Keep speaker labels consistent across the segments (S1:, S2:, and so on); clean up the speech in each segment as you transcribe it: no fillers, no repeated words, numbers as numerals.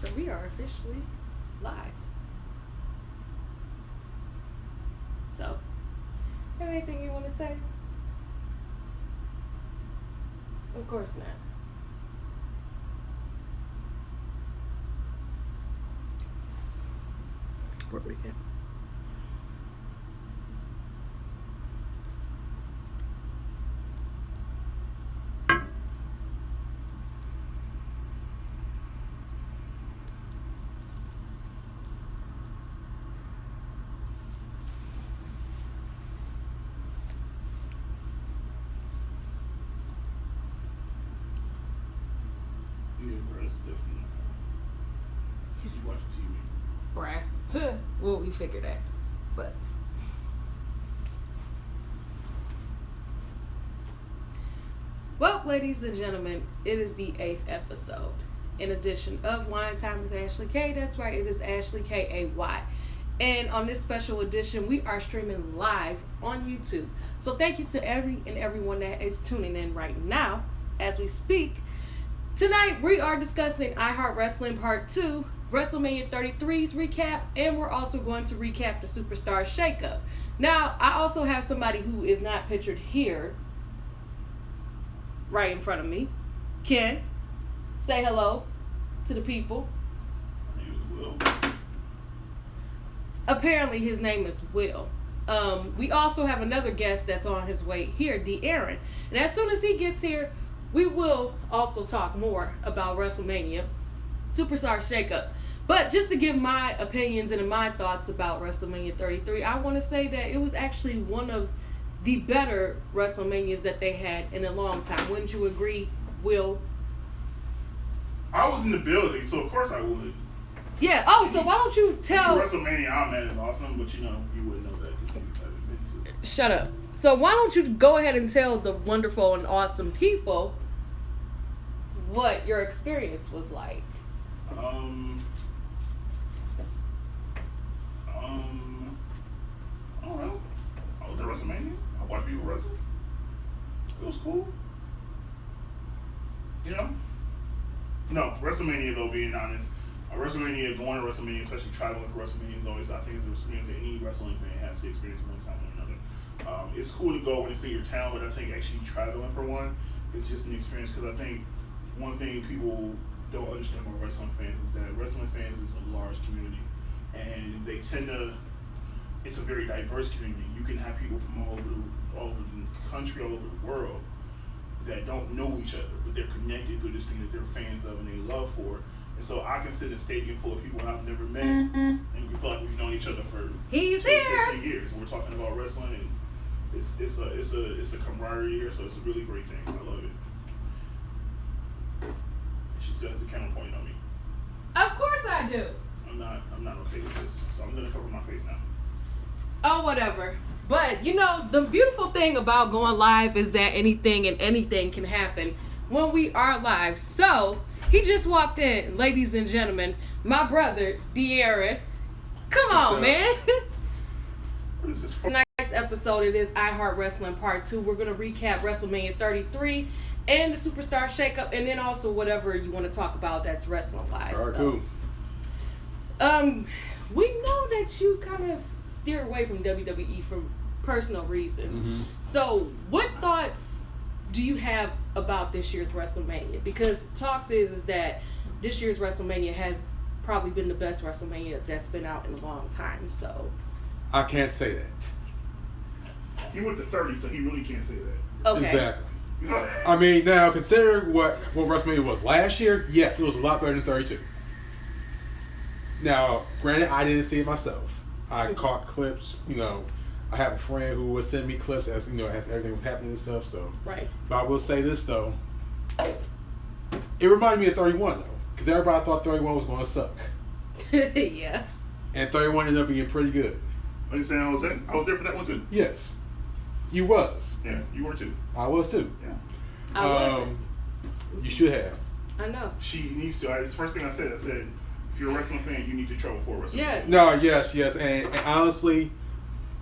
S1: So we are officially live. So, have anything you want to say? Of course not. Where we at?
S2: He's watching TV.
S1: Brass. Well, we figured that. But. Well, ladies and gentlemen, it is the 8th episode. In addition of Wine Time with Ashley K. That's right, it is Ashley K-A-Y. And on this special edition, we are streaming live on YouTube. So thank you to everyone that is tuning in right now as we speak. Tonight, we are discussing iHeart Wrestling Part 2, Wrestlemania 33's recap, and we're also going to recap the Superstar Shakeup. Now, I also have somebody who is not pictured here, right in front of me. Ken, say hello to the people.
S2: My name is Will.
S1: Apparently, his name is Will. We also have another guest that's on his way here, De'Aaron. And as soon as he gets here, we will also talk more about Wrestlemania, Superstar Shakeup. But just to give my opinions and my thoughts about Wrestlemania 33, I want to say that it was actually one of the better WrestleManias that they had in a long time. Wouldn't you agree, Will?
S2: I was in the building, so of course I would.
S1: Yeah. Oh, so why don't you tell...
S2: WrestleMania, I'm mad is awesome, but you wouldn't know that because you haven't been to it.
S1: Shut up. So why don't you go ahead and tell the wonderful and awesome people what your experience was like?
S2: I don't know. I was at WrestleMania. I watched people wrestle. It was cool. No, WrestleMania though, being honest, going to WrestleMania, especially traveling for WrestleMania is always, I think, is an experience that any wrestling fan has to experience one time or another. It's cool to go when it's in your town, but I think actually traveling for one is just an experience because I think one thing people don't understand about wrestling fans is that wrestling fans is a large community, and they tend to. It's a very diverse community. You can have people from all over the country, all over the world, that don't know each other, but they're connected through this thing that they're fans of and they love for. And so I can sit in a stadium full of people I've never met, and we feel like we've known each other for 15 years. And we're talking about wrestling, and it's a camaraderie here, so it's a really great thing. I love it. She still has a camera pointing on me.
S1: Of course I do.
S2: I'm not okay with this, so I'm gonna cover my face now.
S1: Oh, whatever. But, the beautiful thing about going live is that anything can happen when we are live. So, he just walked in, ladies and gentlemen, my brother, De'Aaron. Come on, man.
S2: What is this for?
S1: Tonight's episode, it is iHeart Wrestling Part 2. We're going to recap WrestleMania 33 and the Superstar Shakeup, and then also whatever you want to talk about that's wrestling-wise.
S3: All right, cool.
S1: We know that you kind of steer away from WWE for personal reasons.
S3: Mm-hmm.
S1: So, what thoughts do you have about this year's WrestleMania? Because talks is that this year's WrestleMania has probably been the best WrestleMania that's been out in a long time. So,
S3: I can't say that.
S2: He went to 30, so he really can't say that.
S1: okay.
S3: Exactly. I mean, now consider what WrestleMania was last year. Yes, it was a lot better than 32. Now, granted, I didn't see it myself. I caught clips. I have a friend who would send me clips as as everything was happening and stuff. So,
S1: Right.
S3: But I will say this though, it reminded me of 31 though, because everybody thought 31 was going to suck.
S1: Yeah.
S3: And 31 ended up being pretty good.
S2: Are you saying I was there? I was there for that one too.
S3: Yes, you was.
S2: Yeah, you were too.
S3: I was too.
S2: Yeah.
S1: I wasn't.
S3: You should have.
S1: I know.
S2: She needs to. It's the first thing I said. I said, if you're a wrestling fan, you need to travel for a wrestling.
S1: Yes.
S3: No, yes, and honestly,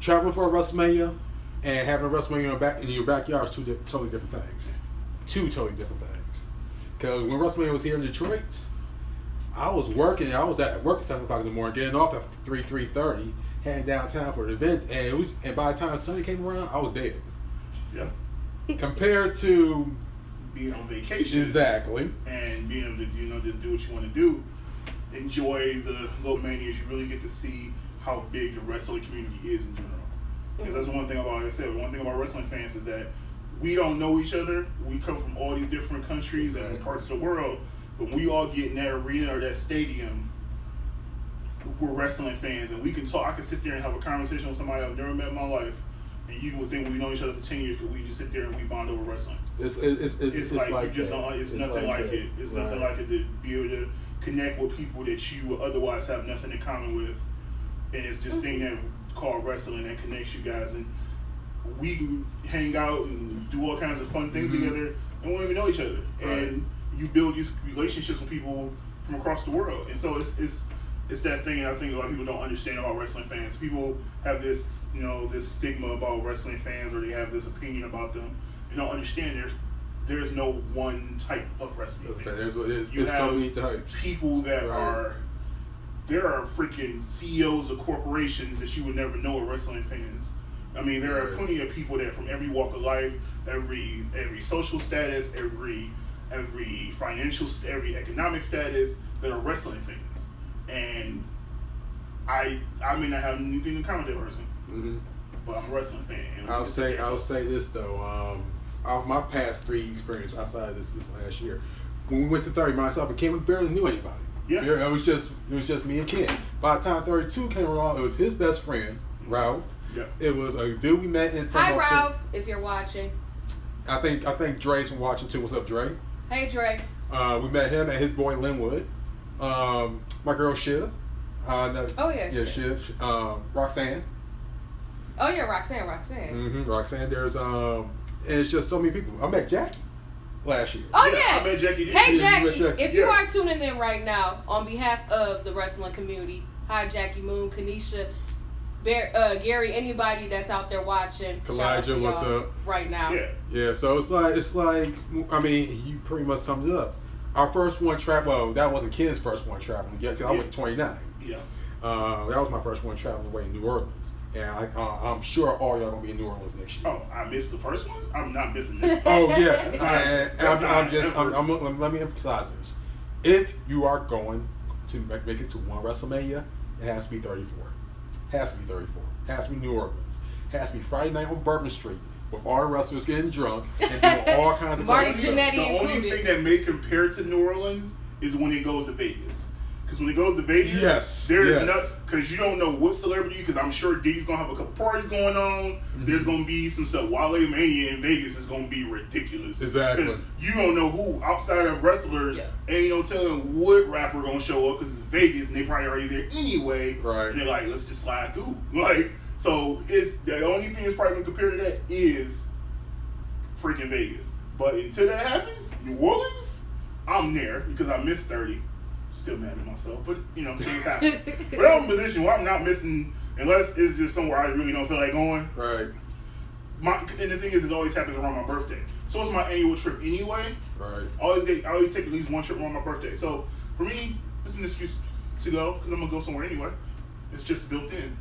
S3: traveling for a WrestleMania and having a WrestleMania in your backyard is totally different things. Two totally different things. Because when WrestleMania was here in Detroit, I was working. I was at work at 7 o'clock in the morning, getting off at 3:30, heading downtown for the event, and by the time Sunday came around, I was dead.
S2: Yeah.
S3: Compared to
S2: being on vacation,
S3: exactly,
S2: and being able to just do what you want to do, enjoy the little manias, you really get to see how big the wrestling community is in general. Because that's one thing about, like I said, one thing about wrestling fans is that we don't know each other. We come from all these different countries and parts of the world, but we all get in that arena or that stadium, we're wrestling fans, and we can talk. I can sit there and have a conversation with somebody I've never met in my life, and you would think we've known each other for 10 years because we just sit there and we bond over wrestling.
S3: It's
S2: like you just
S3: that.
S2: don't. It's nothing like it. It's nothing like it to be able to connect with people that you would otherwise have nothing in common with, and it's this thing that called wrestling that connects you guys, and we can hang out and do all kinds of fun things together, and we don't even know each other, and you build these relationships with people from across the world, and so it's that thing, and I think a lot of people don't understand about wrestling fans. People have this, this stigma about wrestling fans, or they have this opinion about them. They don't understand there's no one type of wrestling fan. You have
S3: so many types.
S2: People that there are freaking CEOs of corporations that you would never know are wrestling fans. I mean, there are plenty of people that from every walk of life, every social status, every financial, every economic status that are wrestling fans. And I may not have anything in common with that person, but I'm a wrestling fan.
S3: I'll say this though. Of my past 3 experiences outside of this last year, when we went to 30, myself and Ken, we barely knew anybody.
S2: Yeah.
S3: It was just me and Ken. By the time 32 came along, it was his best friend, Ralph.
S2: Yeah.
S3: It was a dude we met in.
S1: Hi, Ralph, if you're watching.
S3: I think Dre's from watching too. What's up, Dre?
S1: Hey, Dre.
S3: We met him and his boy Linwood. My girl Shiv. Shiv. Roxanne.
S1: Oh yeah, Roxanne.
S3: Roxanne. There's and it's just so many people. I met Jackie last year.
S1: Oh yeah.
S2: I met Jackie.
S1: Hey Jackie, if you are tuning in right now, on behalf of the wrestling community, hi Jackie Moon, Kanisha, Gary, anybody that's out there watching.
S3: Kalijah, what's up?
S1: Right now.
S3: Yeah. So it's like I mean, you pretty much summed it up. Our first one travel. That wasn't Ken's first one traveling. Yeah, because I went to 29.
S2: Yeah.
S3: That was my first one traveling away in New Orleans. And I'm sure all y'all gonna be in New Orleans next year.
S2: Oh, I missed the first one. I'm not missing this.
S3: Oh yeah, let me emphasize this. If you are going to make it to one WrestleMania, it has to be 34. Has to be 34. Has to be New Orleans. Has to be Friday night on Bourbon Street with all the wrestlers getting drunk and doing all kinds of
S1: Marty
S3: stuff.
S1: Jannetty
S2: The only
S1: included.
S2: thing that may compare to New Orleans is when it goes to Vegas. Because when it goes to Vegas, there's enough, because you don't know what celebrity, because I'm sure Diddy's going to have a couple parties going on. There's going to be some stuff. Wrestlemania in Vegas is going to be ridiculous.
S3: Exactly.
S2: Because you don't know who, outside of wrestlers, ain't no telling what rapper going to show up, because it's Vegas, and they probably already there anyway.
S3: Right.
S2: And they're like, let's just slide through. Like, so it's the only thing that's probably going to compare to that is freaking Vegas. But until that happens, New Orleans, I'm there, because I missed 30. Still mad at myself, but things happen. But I'm in a position where I'm not missing, unless it's just somewhere I really don't feel like going.
S3: Right.
S2: And the thing is, it always happens around my birthday. So it's my annual trip anyway.
S3: Right.
S2: I always take at least one trip around my birthday. So for me, it's an excuse to go, because I'm gonna go somewhere anyway. It's just built in.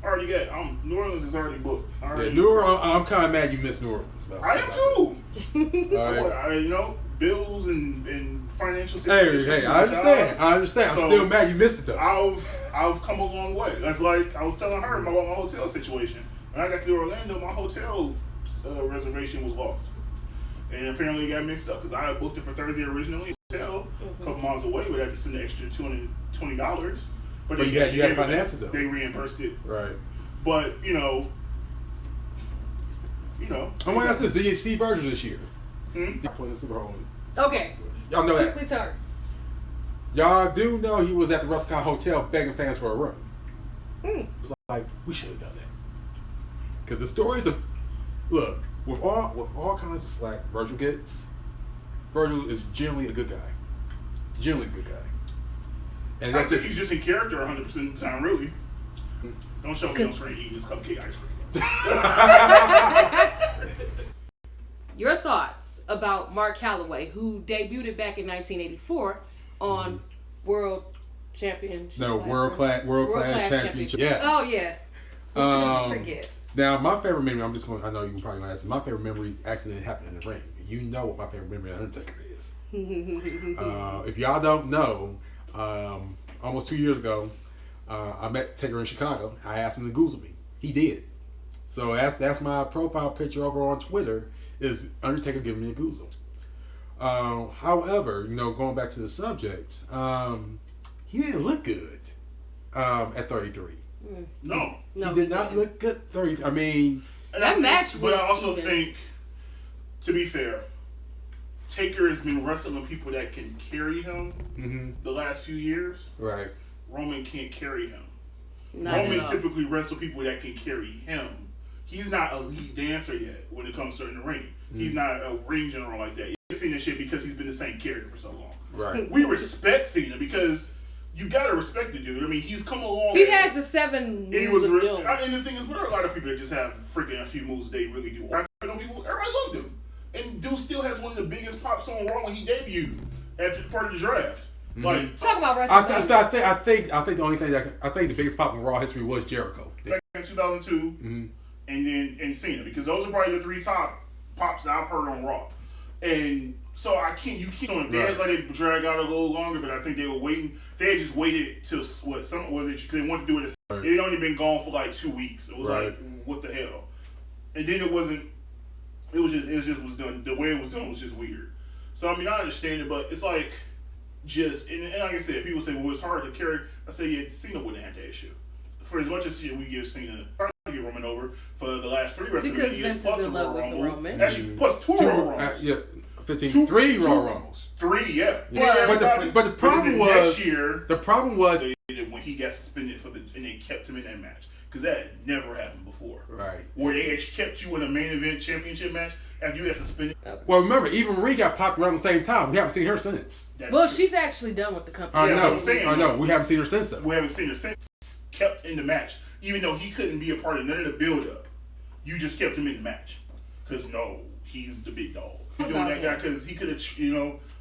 S2: New Orleans is already booked.
S3: New Orleans. I'm kind of mad you missed New Orleans.
S2: I am too.
S3: Right.
S2: Bills and financial situations.
S3: Hey, I understand.
S2: So,
S3: I'm still mad you missed it though.
S2: I've come a long way. That's like I was telling her about my hotel situation. When I got to Orlando, my hotel reservation was lost, and apparently it got mixed up because I had booked it for Thursday originally. Hotel a couple miles away, but I had to spend the extra $220.
S3: But you had finances though.
S2: They reimbursed it.
S3: Right.
S2: But
S3: I'm gonna ask this: did you see Virgil this year? Putting the Super Bowl.
S1: Okay.
S3: Y'all know that.
S1: Quickly turn.
S3: Y'all do know he was at the WrestleCon Hotel begging fans for a room. It's like we should have done that. Because the stories of with all kinds of slack Virgil gets, Virgil is generally a good guy. Generally a good guy. And
S2: I think he's just in character 100% of the time, really. Don't show me on screen eating this cupcake ice cream.
S1: Your thoughts about Mark Calloway, who debuted back in 1984 on World Championship.
S3: No, world class championship. Yes.
S1: Oh yeah. Forget.
S3: Now my favorite memory. I know you can probably ask. My favorite memory actually happened in the ring. You know what my favorite memory of Undertaker is. If y'all don't know, almost 2 years ago, I met Taker in Chicago. I asked him to Google me. He did. So that's my profile picture over on Twitter is Undertaker giving me a Google. However, going back to the subject, he didn't look good at 33.
S2: No,
S3: he did not look good. 30. I mean,
S1: that match was.
S2: But I also think, to be fair, Taker has been wrestling with people that can carry him the last few years.
S3: Right.
S2: Roman can't carry him.
S1: Roman
S2: typically wrestles people that can carry him. He's not a lead dancer yet when it comes to in the ring. He's not a ring general like that. You've seen this shit because he's been the same character for so long.
S3: Right.
S2: We respect Cena because you gotta respect the dude. I mean, he's come along.
S1: He has the 7 moves of doom.
S2: And the thing is, there are a lot of people that just have freaking a few moves they really do. Everybody loved him. And dude still has one of the biggest pops on Raw when he debuted after part of the draft. Like,
S1: talk about wrestling.
S3: I think the only thing I think the biggest pop in Raw history was Jericho
S2: back in 2002, and Cena, because those are probably the 3 top pops I've heard on Raw. And so you can't. So they had let it drag out a little longer, but I think they were waiting. They had just waited till because they wanted to do it. It had only been gone for like 2 weeks. It was like, what the hell? And then it wasn't. It was done. The way it was done was just weird. So I mean, I understand it, but it's like and like I said, people say, well, it's hard to carry. I say, yeah, Cena wouldn't have that issue. For as much as we give Cena, to get Roman over for the last 3 WrestleMania
S1: because Vince
S2: plus
S1: is in love with
S2: Roman.
S1: Roman.
S2: Actually, plus 2 Royal Rumbles.
S3: 3 Royal Rumbles.
S2: 3, yeah.
S3: But the problem was
S2: next year.
S3: The problem was
S2: when he got suspended and they kept him in that match, because that had never happened before.
S3: Right.
S2: Where they actually kept you in a main event championship match after you got suspended.
S3: Well, remember, Eva Marie got popped around the same time. We haven't seen her since.
S1: She's actually done with the company.
S3: I know. We haven't seen her since.
S2: We haven't seen her since. Kept in the match, even though he couldn't be a part of none of the build-up. You just kept him in the match, because he's the big dog. You're doing that guy because he could have,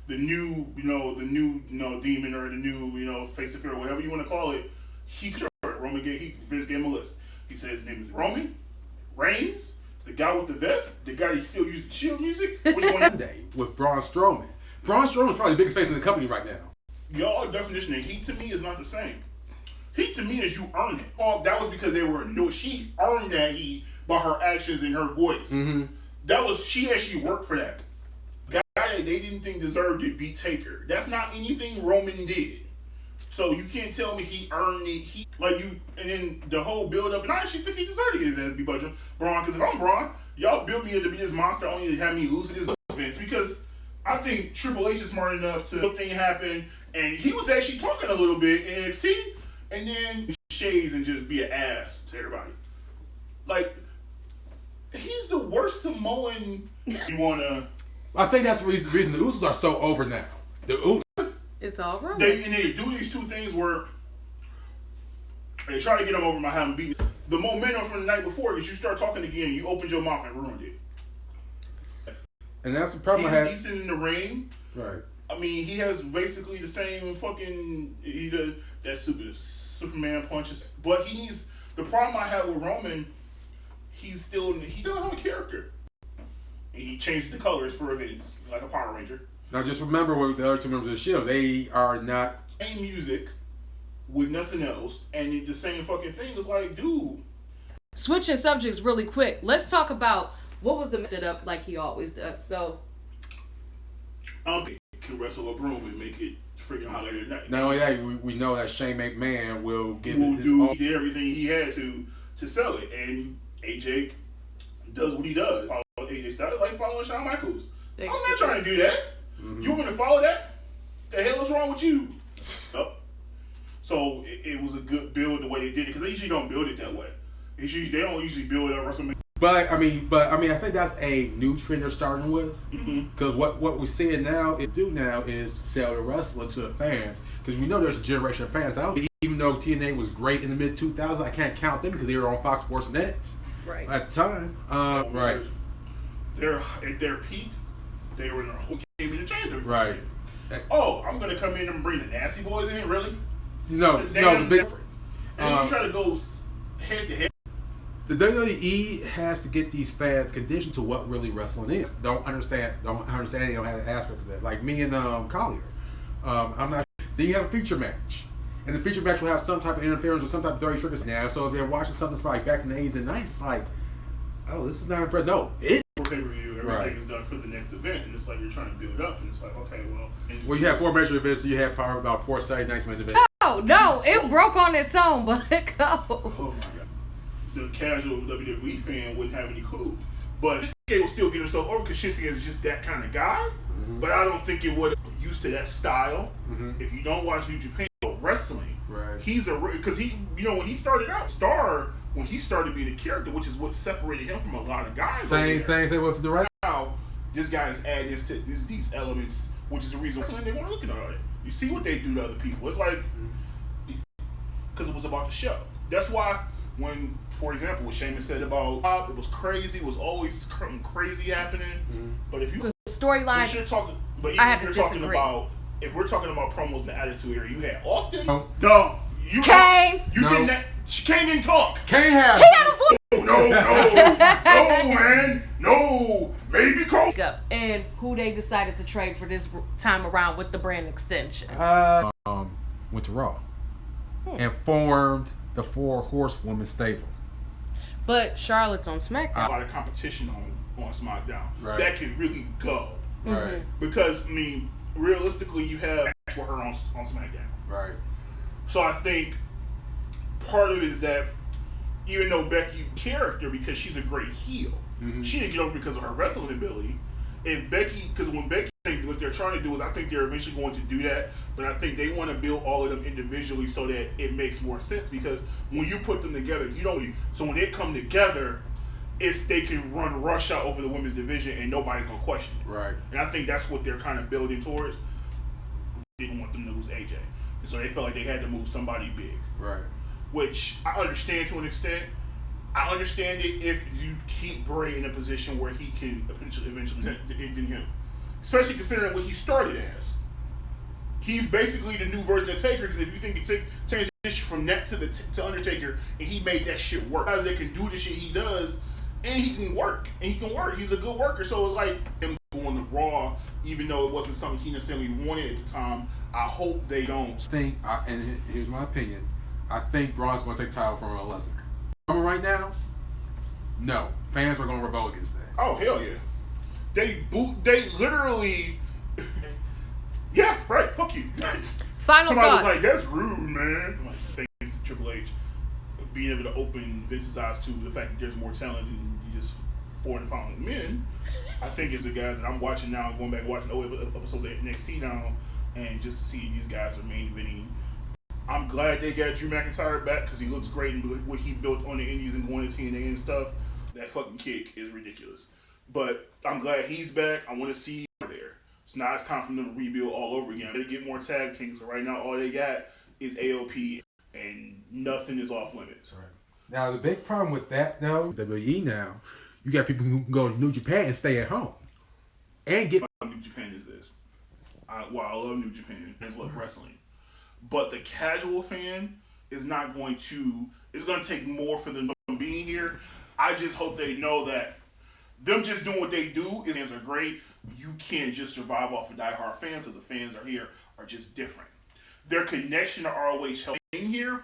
S2: the new demon or the new, face of fear or whatever you want to call it. He could. Vince gave him a list. He said his name is Roman Reigns, the guy with the vest, the guy that still uses Shield music. Which one?
S3: Monday with Braun Strowman. Braun Strowman is probably the biggest face in the company right now.
S2: Y'all definition of heat to me is not the same. Heat to me is you earn it. Oh, that was because they were she earned that heat by her actions and her voice. She actually worked for that. Guy that they didn't think deserved to beat Taker. That's not anything Roman did. So you can't tell me he earned it. And then the whole build up, and I actually think he deserved to get his ass beat by Braun. Because if I'm Braun, y'all built me to be this monster only to have me lose to this Vince. Because I think Triple H is smart enough to let thing happen, and he was actually talking a little bit in NXT, and then shades and just be an ass to everybody. Like, he's the worst Samoan. You wanna? I
S3: think that's the reason the Usos are so over now.
S1: It's all wrong.
S2: They do these 2 things where they try to get them over by having beaten. The momentum from the night before is you start talking again, you opened your mouth and ruined it.
S3: And that's the problem.
S2: He's decent in the ring.
S3: Right.
S2: I mean, he has basically the same fucking that Superman punches. But the problem I have with Roman, he doesn't have a character. He changed the colors for events like a Power Ranger.
S3: Now just remember with the other 2 members of the Shield, they are not
S2: same music with nothing else, and the same fucking thing is like, dude.
S1: Switching subjects really quick. Let's talk about what was the method up like he always does. So,
S2: can wrestle a broom and make it freaking holler at night.
S3: Not only that, we know that Shane McMahon
S2: he did everything he had to sell it, and AJ does what he does. AJ Styles like following Shawn Michaels. I'm not trying to do that. You want me to follow that? The hell is wrong with you? So it was a good build the way they did it, because they usually don't build it that way. They don't usually build it at WrestleMania.
S3: But I mean, I think that's a new trend they're starting with. Because what we're seeing now is sell the wrestler to the fans. Because we know there's a generation of fans out there. Even though TNA was great in the mid 2000s, I can't count them because they were on Fox Sports Net at the time.
S2: They're at their peak. They were in a whole game in the change.
S3: Right.
S2: Oh, I'm gonna come in and bring the nasty boys in. Really?
S3: No, the big.
S2: And you try to go head to head.
S3: The WWE has to get these fans conditioned to what really wrestling is. Don't understand. They don't have an aspect of that. Like me and Collier. I'm not. Then you have a feature match, and the feature match will have some type of interference or some type of dirty triggers. Now, so if you're watching something from like back in the 80s and 90s, it's like, oh, this is not impressive. No, it.
S2: Pay-per-view, everything is done for the next event, and it's like you're trying to build up, and it's like, okay, well.
S3: Well, you have 4 major events, so you have probably about 4 Saturday nights main events.
S1: No, it broke on its own, but go.
S2: Oh my god. The casual WWE fan wouldn't have any clue. But Shinsuke will still get himself over because Shinsuke is just that kind of guy. Mm-hmm. But I don't think it would used to that style. Mm-hmm. If you don't watch New Japan wrestling, right. He's because when he started out, when he started being a character, which is what separated him from a lot of guys.
S3: Same thing they with the right
S2: now. This guy is adding these elements, which is the reason why they weren't looking at it. You see what they do to other people. It's like because it was about the show. That's why. When, for example, what Sheamus said about it was crazy, it was always crazy happening. Mm-hmm. But if you
S1: the storyline,
S2: if we're talking about promos in the Attitude Era, you had Austin.
S3: No,
S1: Kane.
S2: Kane didn't talk.
S3: Kane had.
S1: He had a voice.
S2: No, man, no. Maybe Cole.
S1: And who they decided to trade for this time around with the brand extension?
S3: Went to Raw and formed the 4 Horsewoman stable.
S1: But Charlotte's on SmackDown.
S2: A lot of competition on SmackDown.
S3: Right.
S2: That can really go.
S3: Right.
S2: Because, I mean, realistically, you have match with her on SmackDown.
S3: Right.
S2: So I think part of it is that even though Becky's character, because she's a great heel, she didn't get over because of her wrestling ability. And because when Becky, what they're trying to do is, I think they're eventually going to do that, but I think they want to build all of them individually so that it makes more sense. Because when you put them together, so when they come together, they can run rush out over the women's division and nobody's gonna question it.
S3: Right.
S2: And I think that's what they're kind of building towards. They didn't want them to lose AJ, and so they felt like they had to move somebody big.
S3: Right.
S2: Which I understand to an extent. I understand it if you keep Bray in a position where he can eventually than him. Especially considering what he started as. He's basically the new version of Taker, because if you think you transition from Net to Undertaker, and he made that shit work. Guys that can do the shit he does, and he can work. He's a good worker. So it's like him going to Raw, even though it wasn't something he necessarily wanted at the time. I hope they don't.
S3: And here's my opinion. I think Braun's going to take the title from Lesnar. Right now, no. Fans are going to rebel against that.
S2: Oh, hell yeah. They literally, yeah, right, fuck you.
S1: Final
S2: Somebody
S1: thoughts.
S2: was like, that's rude, man. I'm like, thanks to Triple H being able to open Vince's eyes to the fact that there's more talent than just 400-pound men. I think it's the guys that I'm watching now, going back and watching old episodes of NXT now, and just to see these guys are main eventing. I'm glad they got Drew McIntyre back because he looks great and what he built on the Indies and going to TNA and stuff. That fucking kick is ridiculous. But I'm glad he's back. I want to see him there. So now it's time for them to rebuild all over again. They get more tag teams. So right now, all they got is AOP, and nothing is off limits.
S3: Right. Now, the big problem with that, though, WWE now, you got people who can go to New Japan and stay at home. And get...
S2: New Japan is this. I love New Japan. I love wrestling. But the casual fan is not going to... It's going to take more for them being here. I just hope they know that them just doing what they do fans are great. You can't just survive off a diehard fan because the fans are here are just different. Their connection to ROH helping here,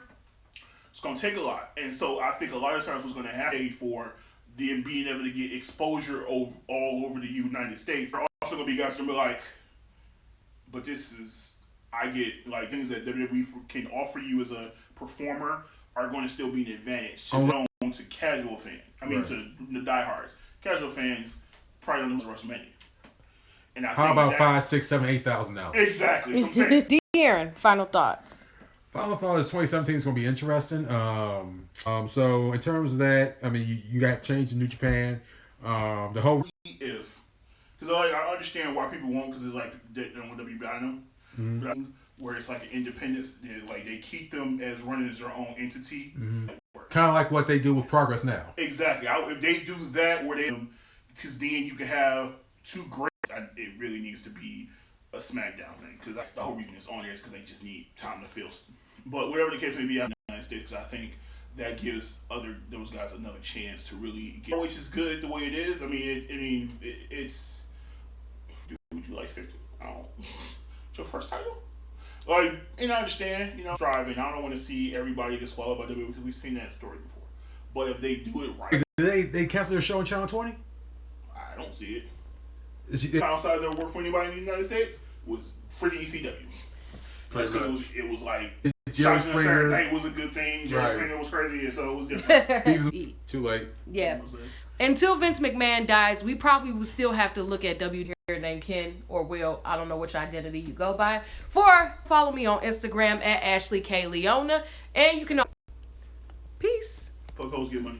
S2: it's going to take a lot. And so I think a lot of times what's going to happen for them being able to get exposure all over the United States. There are also going to be guys going to be like, but this is, I get like things that WWE can offer you as a performer are going to still be an advantage to casual fans. To the diehards. Casual fans probably don't know WrestleMania. And
S3: how about $5,000, $6,000, $7,000, $8,000?
S2: Exactly. That's what I'm saying.
S1: De'Aaron, final thoughts.
S3: Final thought is 2017 is going to be interesting. So in terms of that, you got change in New Japan. The whole
S2: because I understand why people won't, because it's like they don't want WWE behind them, where it's like an independence. They keep them as running as their own entity.
S3: Kind of like what they do with Progress now.
S2: Exactly. If they do that, because then you can have two great. It really needs to be a SmackDown thing, because that's the whole reason it's on there, is because they just need time to fill. But whatever the case may be, out in the United States, I think that gives those guys another chance to really get, which is good the way it is. I mean, it's. Would you like 50? I don't. It's your first title. Like, and I understand, driving. I don't want to see everybody get swallowed by WWE because we've seen that story before. But if they do it right,
S3: Did they cancel their show on Channel 20?
S2: I don't see it. The downside that work for anybody in the United States was freaking ECW. That's because it was like
S3: Jerry
S2: Saturday
S3: Springer
S2: Night was a good thing. Jerry Springer was crazy, and so it was different.
S3: He was too late.
S1: Yeah. Until Vince McMahon dies, we probably will still have to look at W here named Ken or Will. I don't know which identity you go by. Follow me on Instagram at Ashley K. Leona. And you can... Peace.
S2: Fuck hoes, get money.